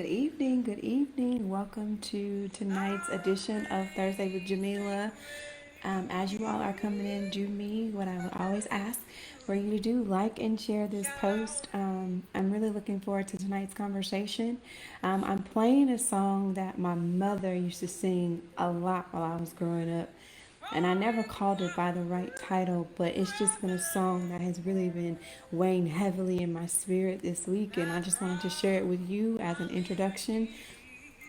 Good evening, good evening. Welcome to tonight's edition of Thursday with Jamila. As you all are coming in, do me what I would always ask for you to do: like and share this post. I'm really looking forward to tonight's conversation. I'm playing a song that my mother used to sing a lot while I was growing up, and I never called it by the right title, but it's just been a song that has really been weighing heavily in my spirit this week, and I just wanted to share it with you as an introduction.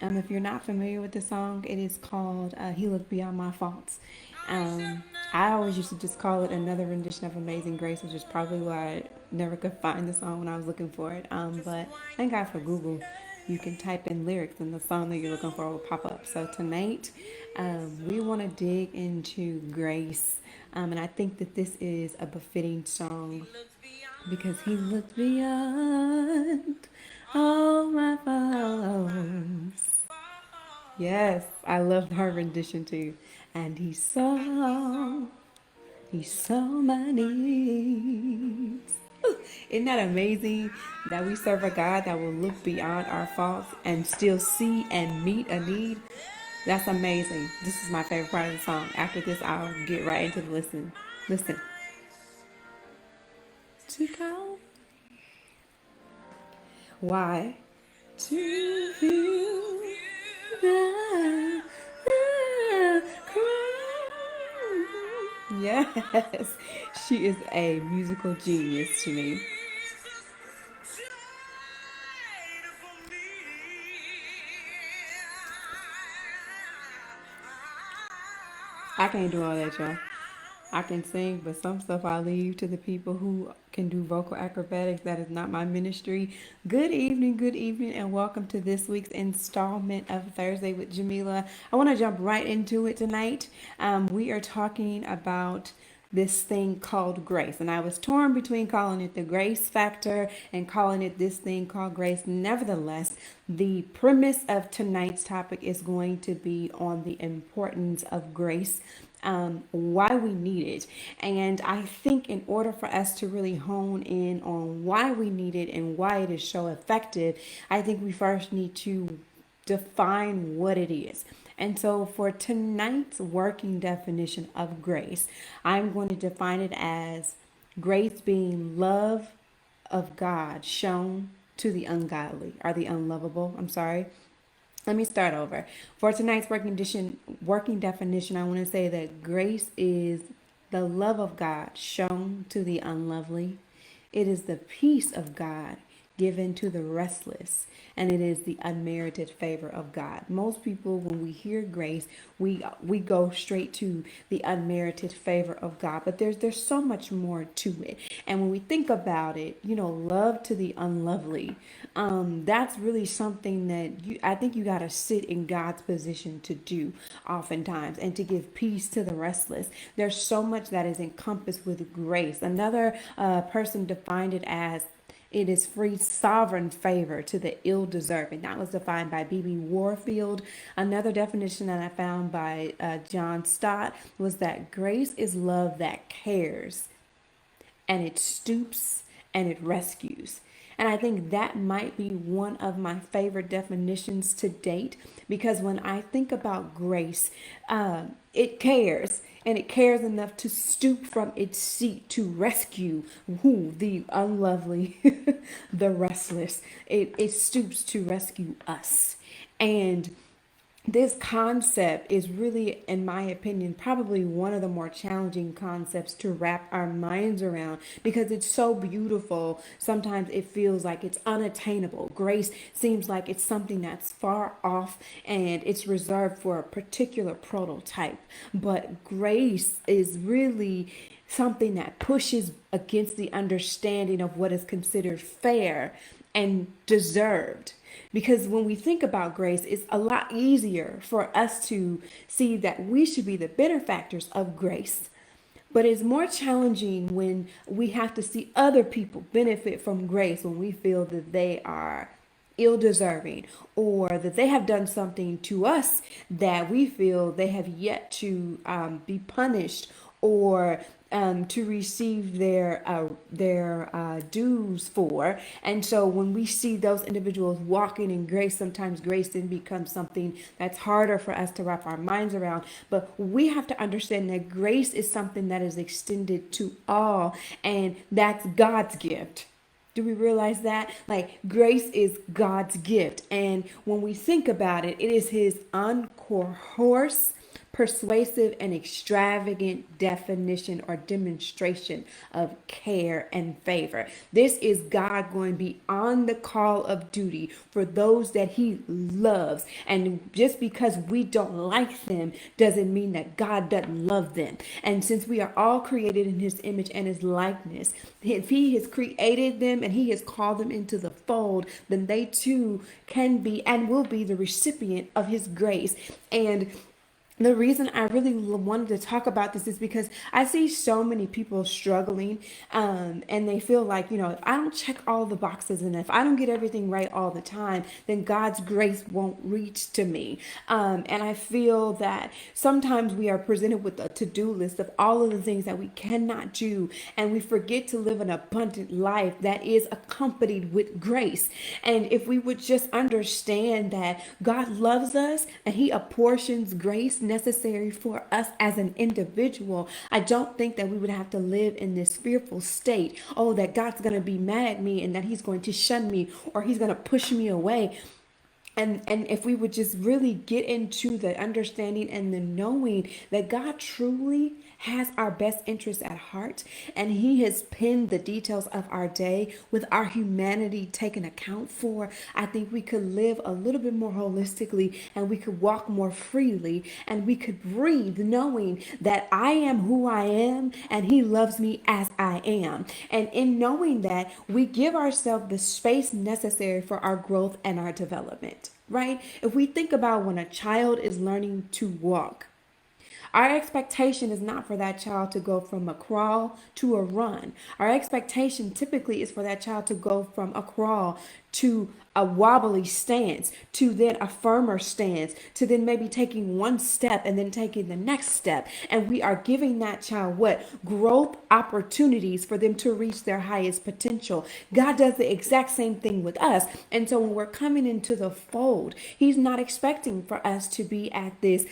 If you're not familiar with the song, it is called He Looked Beyond My Faults. Um, I always used to just call it another rendition of Amazing Grace, which is probably why I never could find the song when I was looking for it. But thank God for Google. You can type in lyrics and the song that you're looking for will pop up. So tonight, we want to dig into grace. And I think that this is a befitting song because He looked beyond all my faults. Yes, I loved her rendition too. And he saw my needs. Isn't that amazing that we serve a God that will look beyond our faults and still see and meet a need? That's amazing. This is my favorite part of the song. After this, I'll get right into the listen. Listen. To go. Why? To feel the crown. Yes, she is a musical genius to me. I can't do all that, y'all. I can sing, but some stuff I leave to the people who can do vocal acrobatics. That is not my ministry. Good evening, and welcome to this week's installment of Thursday with Jamila. I want to jump right into it tonight. We are talking about this thing called grace. And I was torn between calling it the grace factor and calling it this thing called grace. Nevertheless, the premise of tonight's topic is going to be on the importance of grace, why we need it. And I think in order for us to really hone in on why we need it and why it is so effective, I think we first need to define what it is. And so, for tonight's working definition of grace, I'm going to define it as grace being love of God shown to the ungodly or the unlovable. I'm sorry. Let me start over. For tonight's working definition, I want to say that grace is the love of God shown to the unlovely. It is the peace of God given to the restless, and it is the unmerited favor of God. Most people, when we hear grace, we go straight to the unmerited favor of God, but there's so much more to it. And when we think about it, love to the unlovely, that's really something that I think you got to sit in God's position to do oftentimes, and to give peace to the restless. There's so much that is encompassed with grace. Another person defined it as it is free sovereign favor to the ill deserving. That was defined by B.B. Warfield. Another definition that I found by John Stott was that grace is love that cares, and it stoops, and it rescues. And I think that might be one of my favorite definitions to date, because when I think about grace, it cares, and it cares enough to stoop from its seat to rescue who? The unlovely, the restless. It stoops to rescue us. And this concept is really, in my opinion, probably one of the more challenging concepts to wrap our minds around, because it's so beautiful. Sometimes it feels like it's unattainable. Grace seems like it's something that's far off and it's reserved for a particular prototype. But grace is really something that pushes against the understanding of what is considered fair and deserved. Because when we think about grace, it's a lot easier for us to see that we should be the benefactors of grace. But it's more challenging when we have to see other people benefit from grace, when we feel that they are ill deserving, or that they have done something to us that we feel they have yet to be punished, or to receive their dues for. And so when we see those individuals walking in grace, sometimes grace then becomes something that's harder for us to wrap our minds around. But we have to understand that grace is something that is extended to all, and that's God's gift. Do we realize that? Like, grace is God's gift. And when we think about it, it is his uncoerced, persuasive, and extravagant definition or demonstration of care and favor. This is God going beyond the call of duty for those that he loves. And just because we don't like them doesn't mean that God doesn't love them. And since we are all created in his image and his likeness, if he has created them and he has called them into the fold, then they too can be and will be the recipient of his grace. And the reason I really wanted to talk about this is because I see so many people struggling, and they feel like, if I don't check all the boxes and if I don't get everything right all the time, then God's grace won't reach to me. And I feel that sometimes we are presented with a to-do list of all of the things that we cannot do, and we forget to live an abundant life that is accompanied with grace. And if we would just understand that God loves us and he apportions grace necessary for us as an individual, I don't think that we would have to live in this fearful state, oh, that God's going to be mad at me and that he's going to shun me or he's going to push me away. And if we would just really get into the understanding and the knowing that God truly has our best interests at heart, and he has pinned the details of our day with our humanity taken account for, I think we could live a little bit more holistically, and we could walk more freely, and we could breathe knowing that I am who I am and he loves me as I am. And in knowing that, we give ourselves the space necessary for our growth and our development, right? If we think about when a child is learning to walk, our expectation is not for that child to go from a crawl to a run. Our expectation typically is for that child to go from a crawl to a wobbly stance, to then a firmer stance, to then maybe taking one step and then taking the next step. And we are giving that child what? Growth opportunities for them to reach their highest potential. God does the exact same thing with us. And so when we're coming into the fold, he's not expecting for us to be at this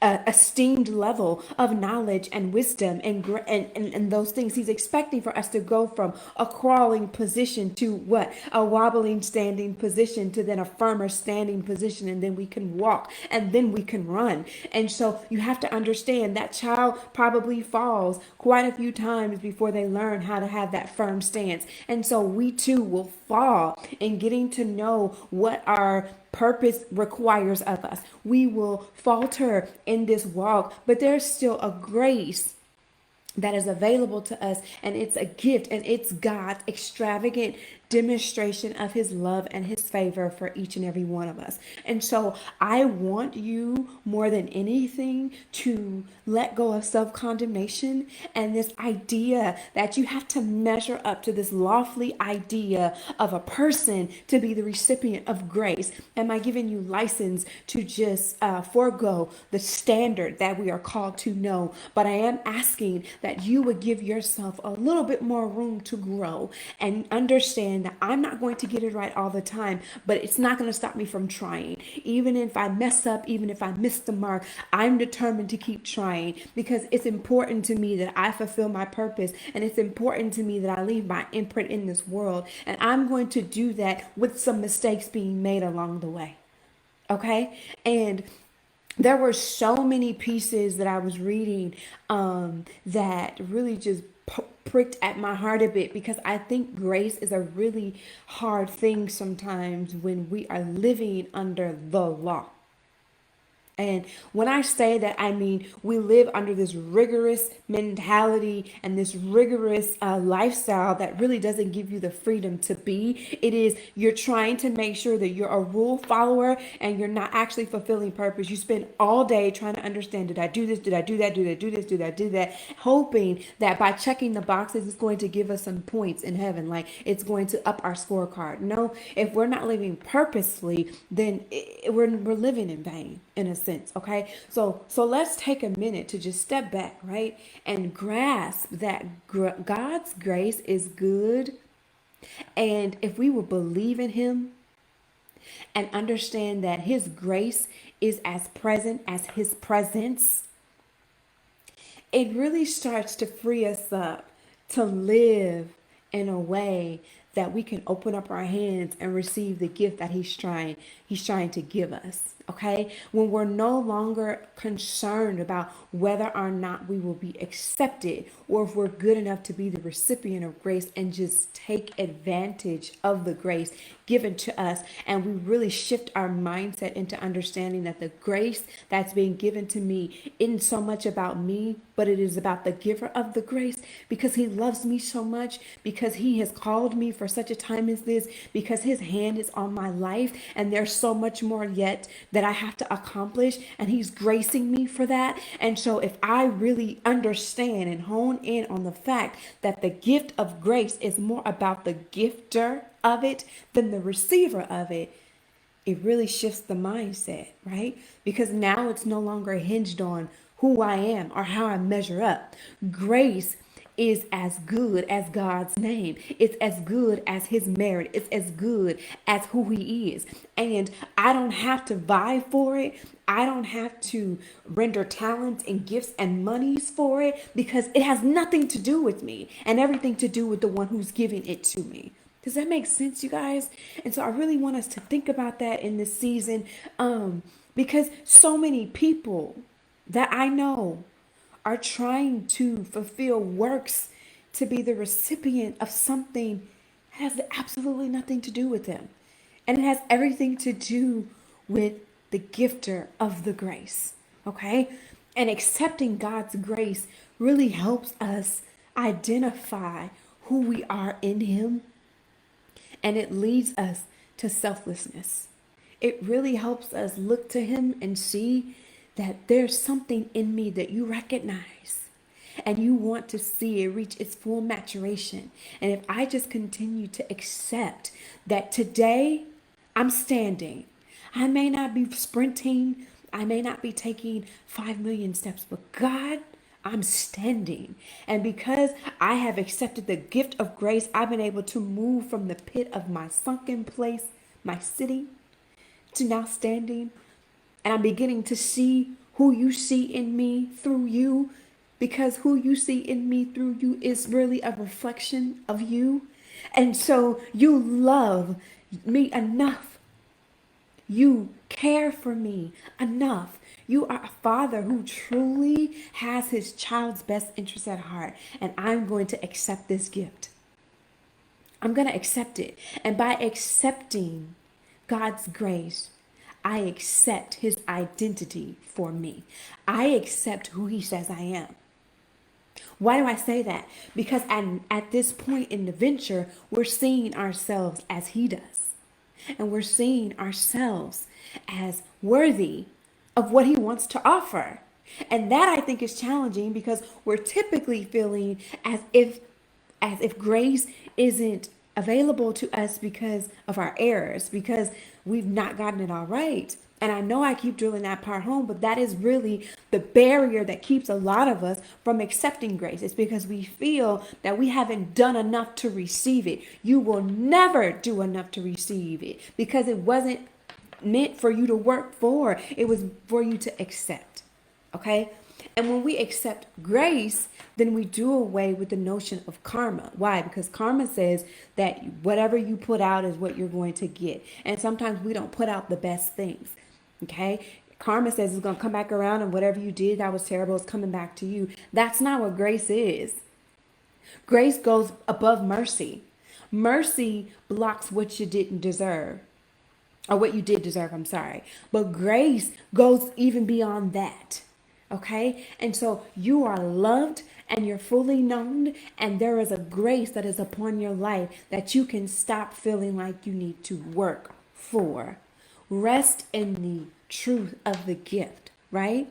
esteemed level of knowledge and wisdom and those things. He's expecting for us to go from a crawling position to what? A wobbling standing position to then a firmer standing position, and then we can walk and then we can run. And so you have to understand that child probably falls quite a few times before they learn how to have that firm stance. And so we too will fall in getting to know what our purpose requires of us. We will falter in this walk, but there's still a grace that is available to us, and it's a gift, and it's God's extravagant demonstration of his love and his favor for each and every one of us. And so I want you more than anything to let go of self-condemnation and this idea that you have to measure up to this lofty idea of a person to be the recipient of grace. Am I giving you license to just forego the standard that we are called to know? But I am asking that you would give yourself a little bit more room to grow and understand that I'm not going to get it right all the time, but it's not going to stop me from trying. Even if I mess up, even if I miss the mark, I'm determined to keep trying, because it's important to me that I fulfill my purpose, and it's important to me that I leave my imprint in this world. And I'm going to do that with some mistakes being made along the way. Okay? And there were so many pieces that I was reading that really just pricked at my heart a bit, because I think grace is a really hard thing sometimes when we are living under the law. And when I say that, I mean we live under this rigorous mentality and this rigorous lifestyle that really doesn't give you the freedom to be. It is, you're trying to make sure that you're a rule follower and you're not actually fulfilling purpose. You spend all day trying to understand, did I do this? Did I do that? Did I do this? Did I do that? Hoping that by checking the boxes, it's going to give us some points in heaven. Like it's going to up our scorecard. No, if we're not living purposefully, then we're living in vain, in a sense. sense. Okay. So let's take a minute to just step back, right? And grasp that God's grace is good. And if we will believe in him and understand that his grace is as present as his presence, it really starts to free us up to live in a way that we can open up our hands and receive the gift that he's trying to give us. Okay, when we're no longer concerned about whether or not we will be accepted or if we're good enough to be the recipient of grace, and just take advantage of the grace given to us, and we really shift our mindset into understanding that the grace that's being given to me isn't so much about me, but it is about the giver of the grace, because he loves me so much, because he has called me for such a time as this, because his hand is on my life, and there's so much more yet that I have to accomplish, and he's gracing me for that. And so if I really understand and hone in on the fact that the gift of grace is more about the gifter of it than the receiver of it, it really shifts the mindset, right? Because now it's no longer hinged on who I am or how I measure up. Grace is as good as God's name. It's as good as his merit. It's as good as who he is. And I don't have to vie for it. I don't have to render talents and gifts and monies for it, because it has nothing to do with me and everything to do with the one who's giving it to me. Does that make sense, you guys? And so I really want us to think about that in this season, because so many people that I know are trying to fulfill works to be the recipient of something that has absolutely nothing to do with them. And it has everything to do with the gifter of the grace. Okay? And accepting God's grace really helps us identify who we are in him, and it leads us to selflessness. It really helps us look to him and see that there's something in me that you recognize and you want to see it reach its full maturation. And if I just continue to accept that today I'm standing, I may not be sprinting, I may not be taking 5 million steps, but God, I'm standing. And because I have accepted the gift of grace, I've been able to move from the pit of my sunken place, my sitting, to now standing. And I'm beginning to see who you see in me through you, because who you see in me through you is really a reflection of you. And so you love me enough. You care for me enough. You are a father who truly has his child's best interest at heart. And I'm going to accept this gift. I'm going to accept it. And by accepting God's grace, I accept his identity for me. I accept who he says I am. Why do I say that? Because at this point in the venture, we're seeing ourselves as he does. And we're seeing ourselves as worthy of what he wants to offer. And that, I think, is challenging, because we're typically feeling as if grace isn't available to us because of our errors, because we've not gotten it all right. And I know I keep drilling that part home, but that is really the barrier that keeps a lot of us from accepting grace. It's because we feel that we haven't done enough to receive it. You will never do enough to receive it, because it wasn't meant for you to work for. It was for you to accept. Okay? And when we accept grace, then we do away with the notion of karma. Why? Because karma says that whatever you put out is what you're going to get. And sometimes we don't put out the best things. Okay? Karma says it's going to come back around, and whatever you did that was terrible is coming back to you. That's not what grace is. Grace goes above mercy. Mercy blocks what you didn't deserve. Or what you did deserve, I'm sorry. But grace goes even beyond that. Okay? And so you are loved and you're fully known, and there is a grace that is upon your life that you can stop feeling like you need to work for. Rest in the truth of the gift, right?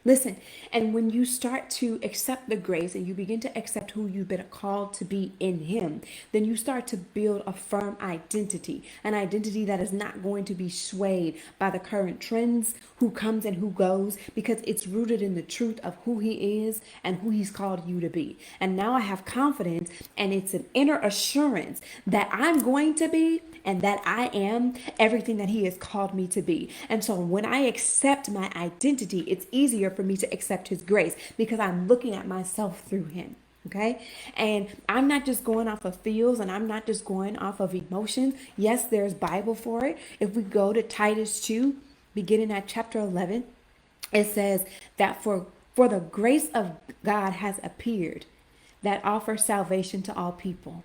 Listen, and when you start to accept the grace and you begin to accept who you've been called to be in Him, then you start to build a firm identity, an identity that is not going to be swayed by the current trends, who comes and who goes, because it's rooted in the truth of who He is and who He's called you to be. And now I have confidence, and it's an inner assurance that I'm going to be and that I am everything that He has called me to be. And so when I accept my identity, it's easier for me to accept His grace because I'm looking at myself through Him. Okay. And I'm not just going off of feels, and I'm not just going off of emotions. Yes, there's Bible for it. If we go to Titus 2, beginning at chapter 11, it says that for the grace of God has appeared that offers salvation to all people.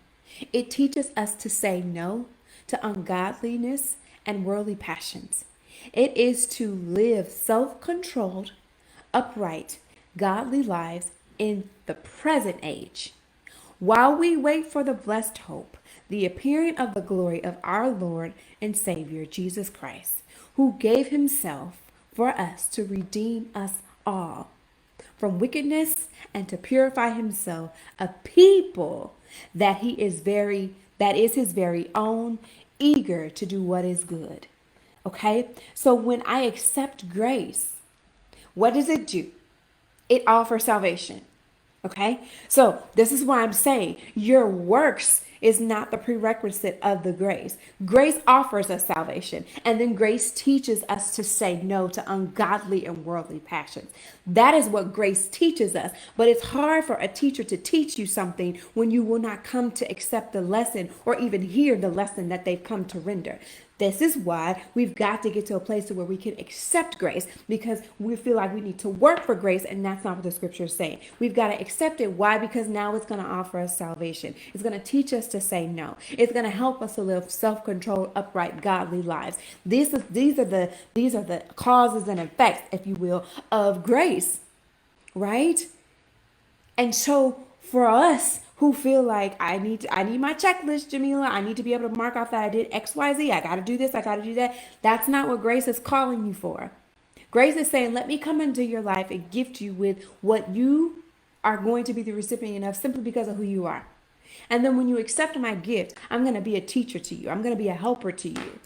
It teaches us to say no to ungodliness and worldly passions. It is to live self-controlled, upright, godly lives in the present age, while we wait for the blessed hope, the appearing of the glory of our Lord and Savior, Jesus Christ, who gave Himself for us to redeem us all from wickedness and to purify Himself a people that is His very own, eager to do what is good. Okay? So when I accept grace, what does it do? It offers salvation. Okay? So this is why I'm saying your works is not the prerequisite of the grace. Grace offers us salvation, and then grace teaches us to say no to ungodly and worldly passions. That is what grace teaches us. But it's hard for a teacher to teach you something when you will not come to accept the lesson or even hear the lesson that they've come to render. This is why we've got to get to a place where we can accept grace, because we feel like we need to work for grace, and that's not what the scripture is saying. We've got to accept it. Why? Because now it's going to offer us salvation. It's going to teach us to say no. It's going to help us to live self-controlled, upright, godly lives. These are the causes and effects, if you will, of grace, right? And so for us who feel like I need my checklist, Jamila, I need to be able to mark off that I did XYZ, I got to do this, I got to do that. That's not what grace is calling you for. Grace is saying, let me come into your life and gift you with what you are going to be the recipient of simply because of who you are. And then when you accept my gift, I'm going to be a teacher to you. I'm going to be a helper to you.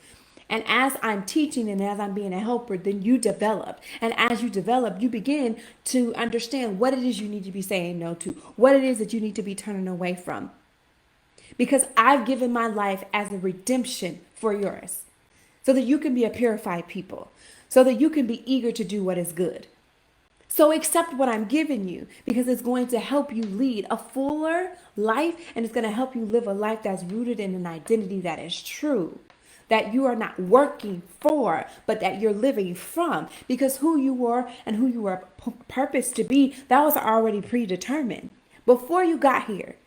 And as I'm teaching and as I'm being a helper, then you develop. And as you develop, you begin to understand what it is you need to be saying no to, what it is that you need to be turning away from. Because I've given my life as a redemption for yours, so that you can be a purified people, so that you can be eager to do what is good. So accept what I'm giving you, because it's going to help you lead a fuller life, and it's going to help you live a life that's rooted in an identity that is true, that you are not working for, but that you're living from, because who you were and who you were purposed to be, that was already predetermined before you got here.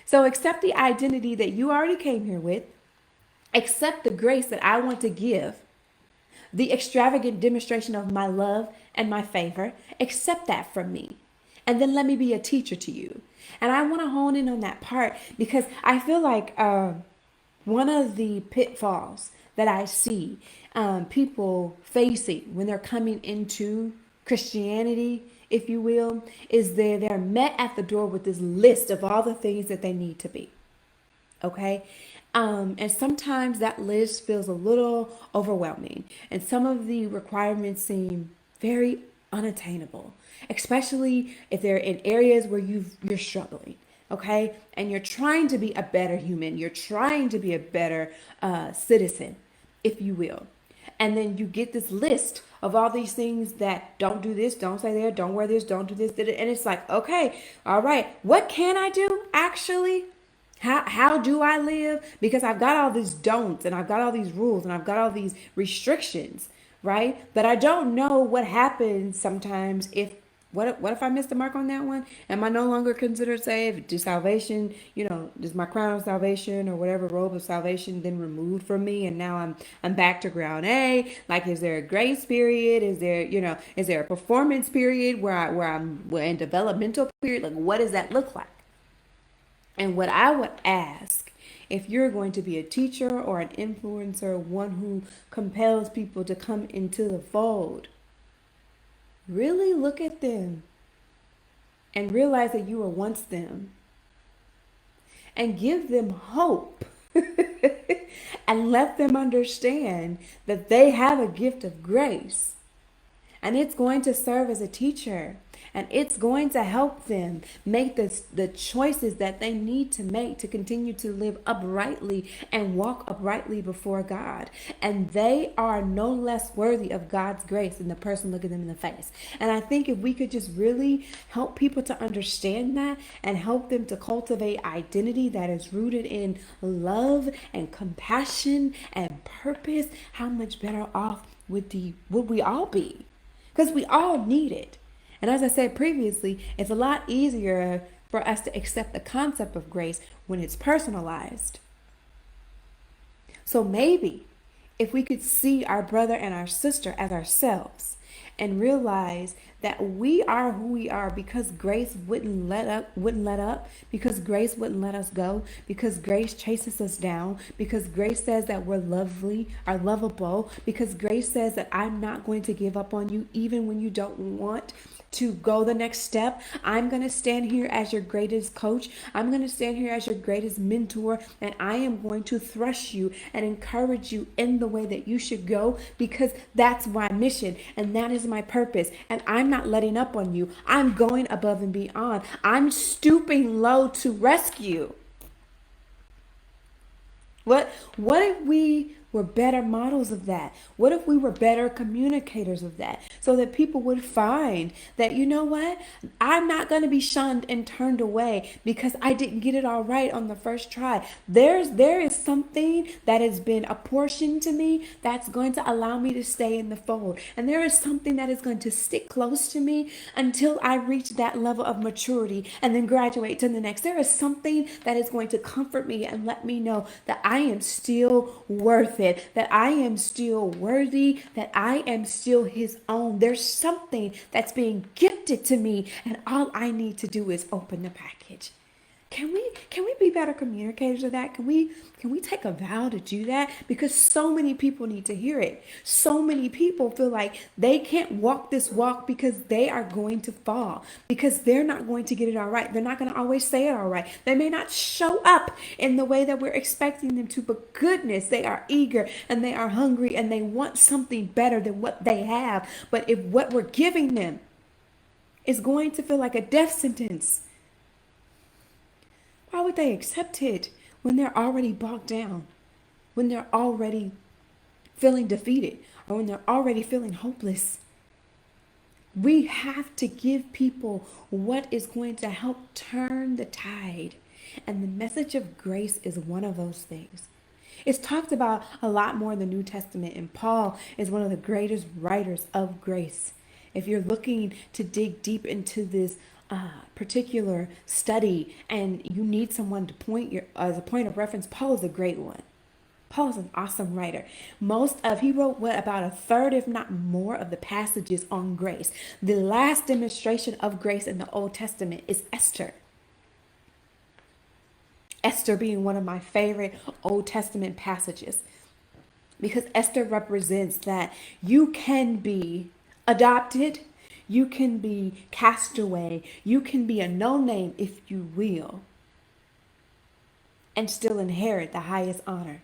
So accept the identity that you already came here with. Accept the grace that I want to give, the extravagant demonstration of my love and my favor. Accept that from me. And then let me be a teacher to you. And I want to hone in on that part, because I feel like one of the pitfalls that I see people facing when they're coming into Christianity, if you will, is they're met at the door with this list of all the things that they need to be. Okay? And sometimes that list feels a little overwhelming, and some of the requirements seem very unattainable, especially if they're in areas where you're struggling. Okay, and you're trying to be a better human, you're trying to be a better citizen, if you will. And then you get this list of all these things that don't do this, don't say there, don't wear this, don't do this, and it's like, okay, all right, what can I do actually? How do I live? Because I've got all these don'ts, and I've got all these rules, and I've got all these restrictions, right? But I don't know what happens sometimes if what if I missed the mark on that one? Am I no longer considered saved? Does salvation, does my crown of salvation or whatever robe of salvation then removed from me, and now I'm back to ground A? Like, is there a grace period? Is there a performance period where I'm in developmental period? Like, what does that look like? And what I would ask, if you're going to be a teacher or an influencer, one who compels people to come into the fold, really look at them and realize that you were once them and give them hope and let them understand that they have a gift of grace and it's going to serve as a teacher and it's going to help them make the choices that they need to make to continue to live uprightly and walk uprightly before God. And they are no less worthy of God's grace than the person looking them in the face. And I think if we could just really help people to understand that and help them to cultivate identity that is rooted in love and compassion and purpose, how much better off would we all be? Because we all need it. And as I said previously, it's a lot easier for us to accept the concept of grace when it's personalized. So maybe if we could see our brother and our sister as ourselves and realize that we are who we are because grace wouldn't let up, because grace wouldn't let us go, because grace chases us down, because grace says that we're lovely, are lovable, because grace says that I'm not going to give up on you even when you don't want to go the next step. I'm going to stand here as your greatest coach. I'm going to stand here as your greatest mentor, and I am going to thrust you and encourage you in the way that you should go because that's my mission and that is my purpose. And I'm not letting up on you. I'm going above and beyond. I'm stooping low to rescue. What if we were better models of that? What if we were better communicators of that so that people would find that, you know what? I'm not going to be shunned and turned away because I didn't get it all right on the first try. There is something that has been apportioned to me that's going to allow me to stay in the fold. And there is something that is going to stick close to me until I reach that level of maturity and then graduate to the next. There is something that is going to comfort me and let me know that I am still worth it, that I am still worthy, that I am still his own. There's something that's being gifted to me, and all I need to do is open the package. Can we be better communicators of that? Can we take a vow to do that? Because so many people need to hear it. So many people feel like they can't walk this walk because they are going to fall, because they're not going to get it all right. They're not going to always say it all right. They may not show up in the way that we're expecting them to, but goodness, they are eager and they are hungry and they want something better than what they have. But if what we're giving them is going to feel like a death sentence, why would they accept it when they're already bogged down, when they're already feeling defeated, or when they're already feeling hopeless? We have to give people what is going to help turn the tide. And the message of grace is one of those things. It's talked about a lot more in the New Testament, and Paul is one of the greatest writers of grace. If you're looking to dig deep into this particular study and you need someone to point your as a point of reference, Paul is a great one. Paul is an awesome writer. He wrote about a third, if not more, of the passages on grace. The last demonstration of grace in the Old Testament is Esther. Esther being one of my favorite Old Testament passages, because Esther represents that you can be adopted, you can be cast away, you can be a no name if you will, and still inherit the highest honor.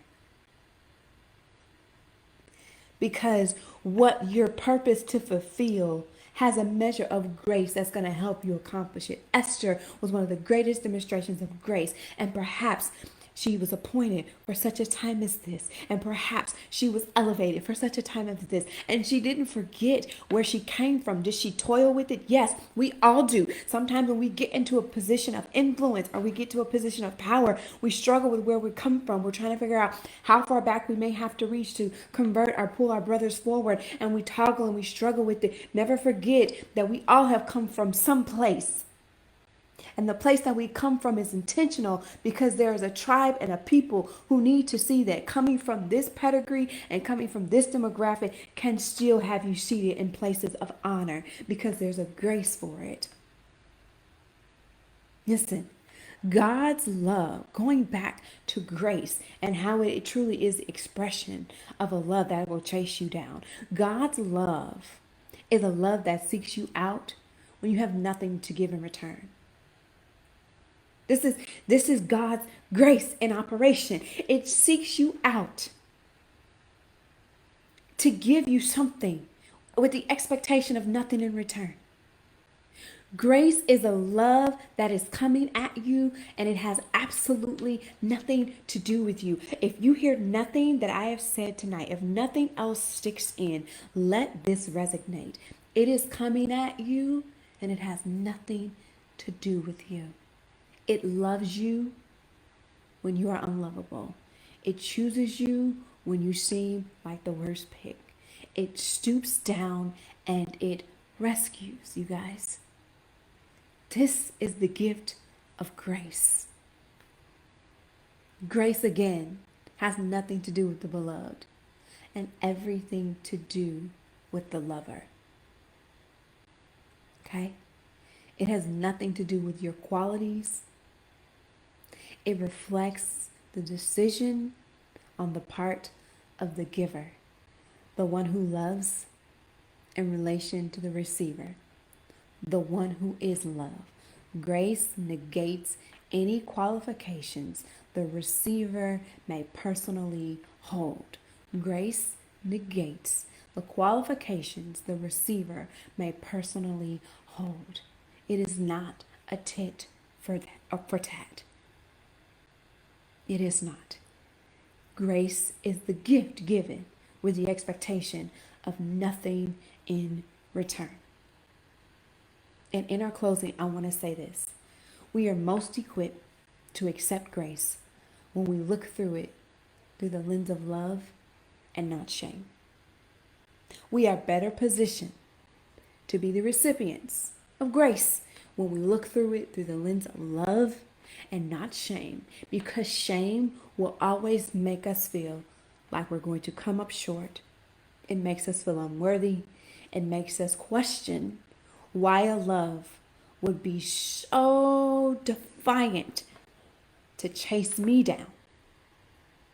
Because what you're purposed to fulfill has a measure of grace that's going to help you accomplish it. Esther was one of the greatest demonstrations of grace, and perhaps she was appointed for such a time as this, and perhaps she was elevated for such a time as this, and she didn't forget where she came from. Did she toil with it? Yes, we all do. Sometimes when we get into a position of influence or we get to a position of power, we struggle with where we come from. We're trying to figure out how far back we may have to reach to convert or pull our brothers forward, and we toggle and we struggle with it. Never forget that we all have come from some place. And the place that we come from is intentional, because there is a tribe and a people who need to see that coming from this pedigree and coming from this demographic can still have you seated in places of honor, because there's a grace for it. Listen, God's love, going back to grace and how it truly is the expression of a love that will chase you down. God's love is a love that seeks you out when you have nothing to give in return. This is God's grace in operation. It seeks you out to give you something with the expectation of nothing in return. Grace is a love that is coming at you and it has absolutely nothing to do with you. If you hear nothing that I have said tonight, if nothing else sticks in, let this resonate. It is coming at you and it has nothing to do with you. It loves you when you are unlovable. It chooses you when you seem like the worst pig. It stoops down and it rescues you guys. This is the gift of grace. Grace, again, has nothing to do with the beloved and everything to do with the lover. Okay? It has nothing to do with your qualities. It reflects the decision on the part of the giver, the one who loves in relation to the receiver, the one who is love. Grace negates any qualifications the receiver may personally hold. Grace negates the qualifications the receiver may personally hold. It is not a tit for tat. It is not. Grace is the gift given with the expectation of nothing in return. And in our closing, I want to say this. We are most equipped to accept grace when we look through it through the lens of love and not shame. We are better positioned to be the recipients of grace when we look through it through the lens of love and not shame, because shame will always make us feel like we're going to come up short. It makes us feel unworthy. It makes us question why a love would be so defiant to chase me down.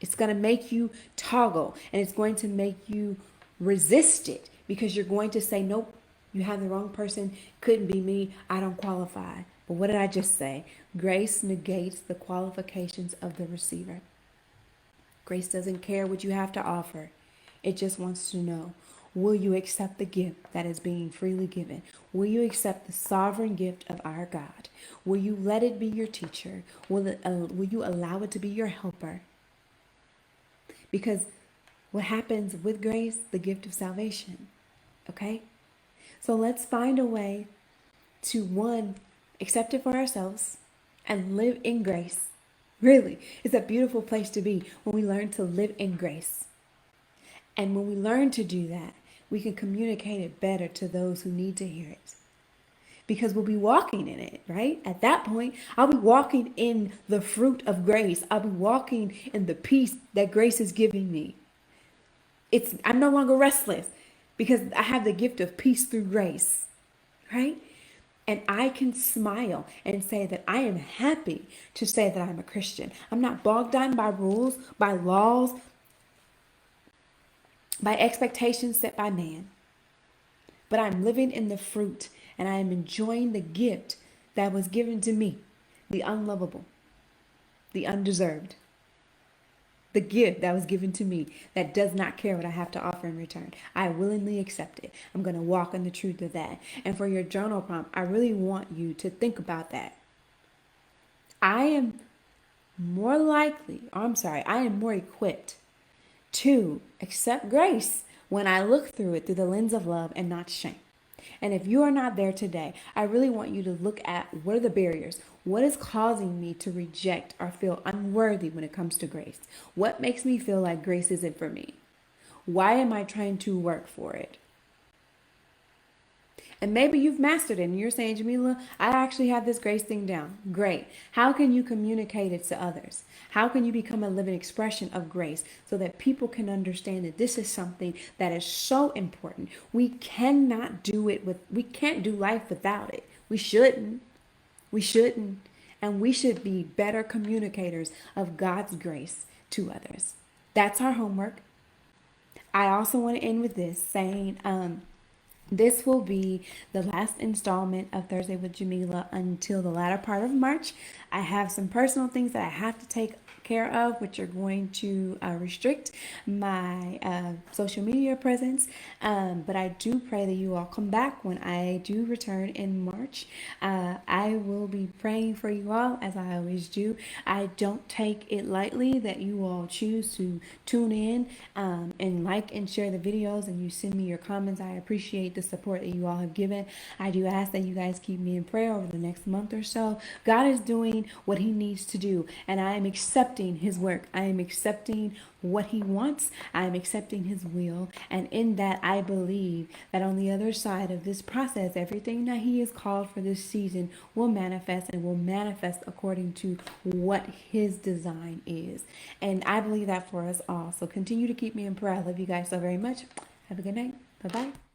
It's going to make you toggle and it's going to make you resist it because you're going to say, nope, you have the wrong person. Couldn't be me. I don't qualify. But what did I just say? Grace negates the qualifications of the receiver. Grace doesn't care what you have to offer. It just wants to know, will you accept the gift that is being freely given? Will you accept the sovereign gift of our God? Will you let it be your teacher? Will you allow it to be your helper? Because what happens with grace, the gift of salvation, okay? So let's find a way to, one, accept it for ourselves and live in grace. Really, it's a beautiful place to be when we learn to live in grace. And when we learn to do that, we can communicate it better to those who need to hear it. Because we'll be walking in it, right? At that point, I'll be walking in the fruit of grace. I'll be walking in the peace that grace is giving me. I'm no longer restless because I have the gift of peace through grace, right? And I can smile and say that I am happy to say that I'm a Christian. I'm not bogged down by rules, by laws, by expectations set by man. But I'm living in the fruit and I am enjoying the gift that was given to me, the unlovable, the undeserved, the gift that was given to me that does not care what I have to offer in return. I willingly accept it. I'm going to walk in the truth of that. And for your journal prompt, I really want you to think about that. I am more equipped to accept grace when I look through it through the lens of love and not shame. And if you are not there today, I really want you to look at what are the barriers? What is causing me to reject or feel unworthy when it comes to grace? What makes me feel like grace isn't for me? Why am I trying to work for it? And maybe you've mastered it and you're saying, Jamila, I actually have this grace thing down. Great. How can you communicate it to others? How can you become a living expression of grace so that people can understand that this is something that is so important? We can't do life without it. We shouldn't. And we should be better communicators of God's grace to others. That's our homework. I also want to end with this saying, This will be the last installment of Thursday with Jamila until the latter part of March. I have some personal things that I have to take care of, which are going to restrict my social media presence. But I do pray that you all come back when I do return in March. I will be praying for you all as I always do. I don't take it lightly that you all choose to tune in and like and share the videos, and you send me your comments. I appreciate the support that you all have given. I do ask that you guys keep me in prayer over the next month or so. God is doing what he needs to do, and I am accepting his work. I am accepting what he wants. I am accepting his will, and in that I believe that on the other side of this process, everything that he has called for this season will manifest, and will manifest according to what his design is. And I believe that for us all. So continue to keep me in prayer. I love you guys so very much. Have a good night. Bye bye.